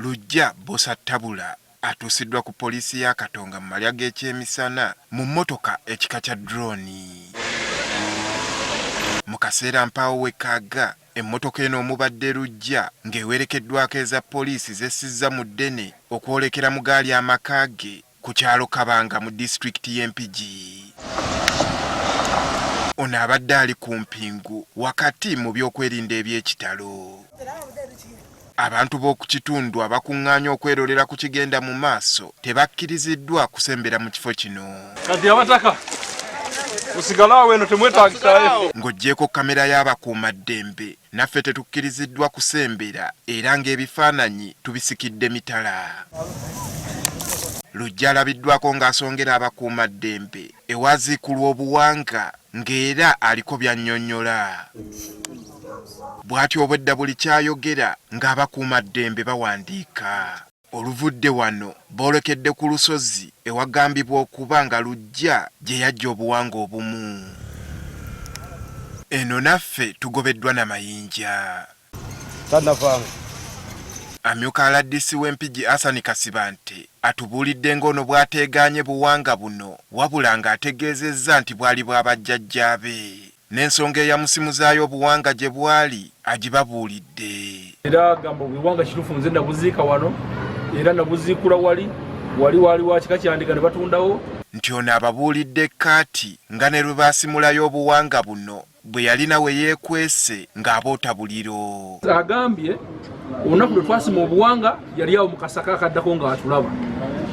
Lujja Bosattabula atuusiddwa ku poliisi ya Katonga mu malya g'ekyemisana mu mmotoka ekika kya drone. Mu kaseera mpaawo wekaaga emmotoka eno omubadde Lujja ng'ewerekeddwako eza poliisi zessizza mu ddene okwolekera mu gaali amaka ge ku kyalo Kabanga mu disitulikiti y'e Mpigi. Ono abadde ali ku mpingu wakati mu by'okwerinda eby'ekitalo. Abantu b'oku kitundu abakuŋŋaanya okwerolera ku kigenda mu maaso tebakkiriziddwa kusembera mu kifo kino. Kati abataka musigala awo eno temwetaagisayo. Ng'oggyeko kamera y'abakuumaddembe naffe tetukkiriziddwa kusembera era ng'ebifaananyi tubisikidde mitala. Lujja alabiddwako ng'asongera abakuumaddembe ewaziikulwa obuwanga ng'era aliko by'annyonnyola. Bw'atyo obwedda buli kyayogera ng'abakuumaddembe bawandiika. Oluvudde wano boolekedde ku lusozi ewagambibwa okuba nga Lujja gye yajja obuwanga obumu. Eno naffe tugobeddwa na mayinja. Amyuka RDC w'e Mpigi Hassan Kasibante atubuulidde ng'ono bw'ateegaanye buwanga buno wabula ng'ategeezezza nti bwali bwa bajjajjaabe. N'ensonga eyamusimuzaayo obuwanga gye bwali agibabuulidde. Era gamba obuwanga kituufu nze nabuziika wano era nabuziikula wali wa kika kyandiga ne batundawo. Nti ono ababuulidde kkaati nga ne lwe baasimulayo obuwanga buno bwe yalina we yeekwese ng'aboota buliro. Agambye olunaku lwe twasima obuwanga yali awo mu kasaka akaddako ng'atulaba.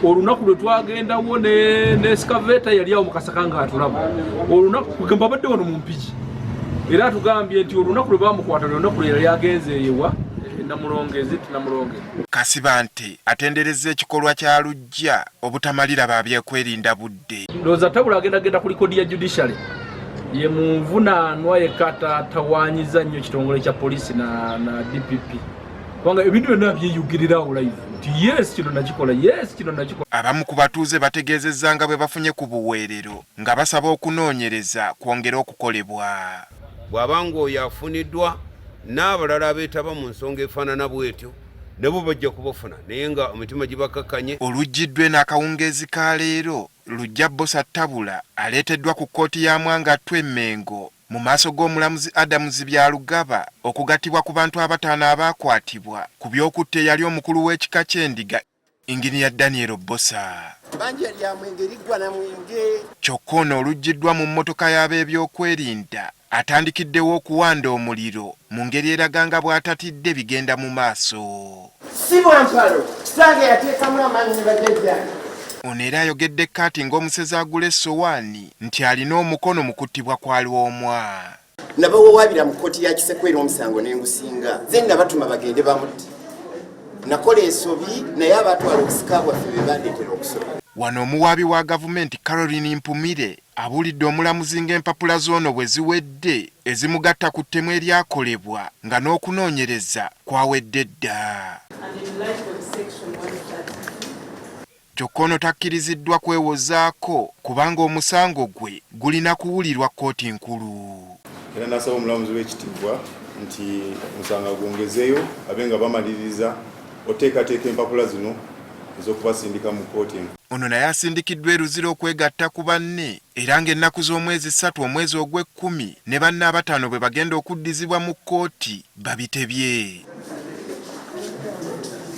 Olunaku lwe twagendawo ne skaveta yali awo mu kasaka ng'atulaba. Olunaku kugamba badde wano mu Mpigi. Era tugambye nti olunaku lwe baamukwata olunaku lwe yali agenze eyewa Namulongezi Namulonge. Kasibante atenderezza ekikolwa kya Lujja obutamalira babyekwerinda budde. Ndowooza Ttabula agenda ku likodi ya judiciary ye munvunaanwa yekata tawaanyiza nnyo kitongole kya poliisi na DPP. Kubanga ebintu byonna byeyugirirawo live nti yes kino nakikola, yes kino nakikola. Abamu ku batuuze bategeezezza nga bwe bafunye ku buweerero nga basaba okunoonyereza kwongera okukolebwa. Bw'abanga oyo afuniddwa n'abalala abeetaba mu nsonga efaanana bw'etyo nabo bajja kubafuna naye nga omutima gibakakkanye. Oluggiddwe n'akawungeezi ka leero Lujja Bosattabula aleeteddwa ku kkooti ya Mwangattu e Mengo mu maaso g'omulamuzi Adamuzi Byalugaba okugattibwa ku bantu abataano abaakwatibwa ku by'okutta eyali omukulu w'ekika ky'endiga Inginiya Daniel Bossa. Kyokka ono oluggiddwa mu mmotoka y'ab'ebyokwerinda atandikiddewo okuwanda omuliro mu ngeri eraga nga bw'atatidde bigenda mu maaso. Si bwampalo kitange yateekamu amaanyi ne bajjajja. Ono era ayogedde kkaati ng'omusezi agula essowaani nti alina omukono mu kuttibwa kwa Lwomwa. Nabawawaabira mu kkooti ya Kisekwera omusango ne ngusinga nze nabatuma bagende bamutte. Nakola ensobi naye abatwala obusika bwaffe be bandeetera okusoba. Wano omuwaabi wa gavumenti Caroline Mpumire abuulidde omulamuzi ng'empapula z'ono bwe ziwedde ezimugatta ku ttemu eryakolebwa nga n'okunoonyereza kwawedde dda. Kyokka ono takkiriziddwa kwewozaako kubanga omusango gwe gulina kuwulirwa kkooti nkulu. Era nasaba omulamuzi w'ekitiibwa nti omusango gwongezeeyo abe nga bamaliriza oteekateeka empapula zino ez'okubasindika mu kkooti. Ono naye asindikiddwa e Luzira okwegatta ku banne era ng'ennaku z'omwezi 3 omwezi ogw'Ekkumi ne banne abataano bwe bagenda okuddizibwa mu kkooti babitebye.